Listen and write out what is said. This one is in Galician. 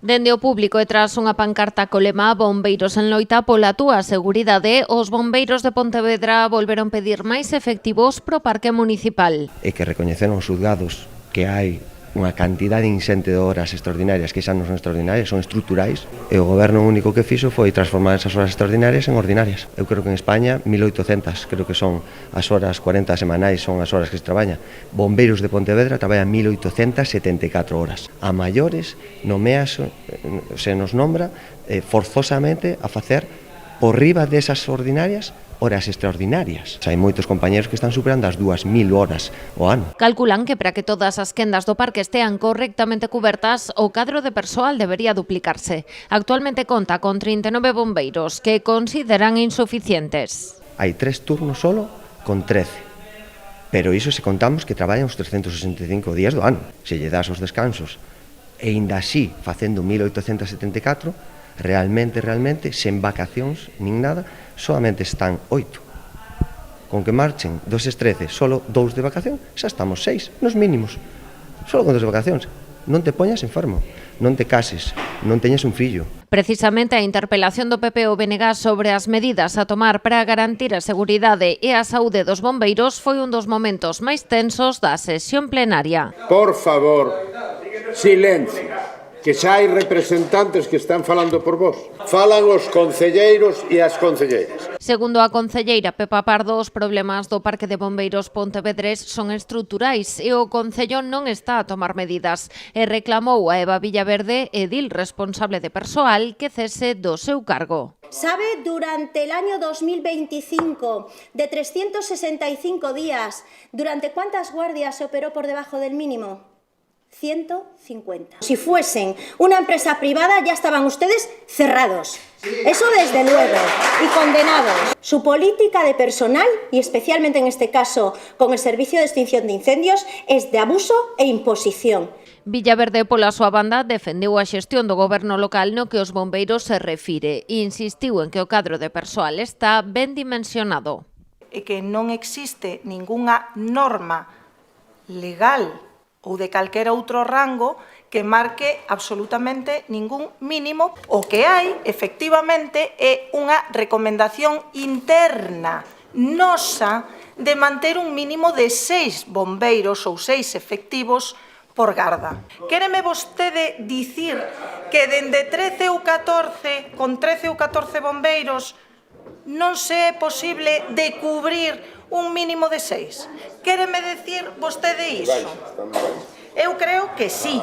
Dende o público e tras unha pancarta co lema "Bombeiros en loita pola túa seguridade", os bombeiros de Pontevedra volveron pedir máis efectivos pro parque municipal. E que recoñeceron os xulgados que hai unha cantidade inxente de horas extraordinarias que xa non son extraordinarias, son estruturais, e o goberno único que fixo foi transformar esas horas extraordinarias en ordinarias. Eu creo que en España 1800, creo que son as horas 40 semanais, son as horas que se traballa. Bombeiros de Pontevedra traballan 1874 horas. A maiores se nos nombra forzosamente a facer por riba desas ordinarias horas extraordinarias. Hai moitos compañeros que están superando as 2000 horas ao ano. Calculan que para que todas as quendas do parque estean correctamente cubertas, o cadro de persoal debería duplicarse. Actualmente conta con 39 bombeiros que consideran insuficientes. Hai 3 turnos solo con 13. Pero iso se contamos que traballan os 365 días do ano. Se lle das os descansos e ainda así facendo 1874, realmente, sen vacacións nin nada, solamente están 8. Con que marchen doses 13, solo 2 de vacación, xa estamos 6, nos mínimos. Solo con 2 de vacacións. Non te poñas enfermo, non te cases, non teñas un fillo. Precisamente a interpelación do PP o BNG sobre as medidas a tomar para garantir a seguridade e a saúde dos bombeiros foi un dos momentos máis tensos da sesión plenaria. Por favor, silencio, que xa hai representantes que están falando por vos. Falan os concelleiros e as concelleiras. Segundo a concelleira Pepa Pardo, os problemas do Parque de Bombeiros Pontevedrés son estruturais e o Concello non está a tomar medidas e reclamou a Eva Villaverde, edil responsable de persoal, que cese do seu cargo. ¿Sabe durante el año 2025, de 365 días, durante cuántas guardias se operó por debajo del mínimo? 150. Si fuesen una empresa privada ya estaban ustedes cerrados. Eso desde luego. Y condenados. Su política de personal, y especialmente en este caso con el Servicio de Extinción de Incendios, es de abuso e imposición. Villaverde, pola súa banda, defendeu a xestión do goberno local no que os bombeiros se refire e insistiu en que o cadro de persoal está ben dimensionado. E que non existe ningunha norma legal ou de calquera outro rango que marque absolutamente ningún mínimo. O que hai, efectivamente, é unha recomendación interna nosa de manter un mínimo de 6 bombeiros ou 6 efectivos por garda. Quéreme vostede dicir que dende 13 ou 14, con 13 ou 14 bombeiros, non se é posible de cubrir un mínimo de 6. Quéreme decir vostede iso? Eu creo que sí.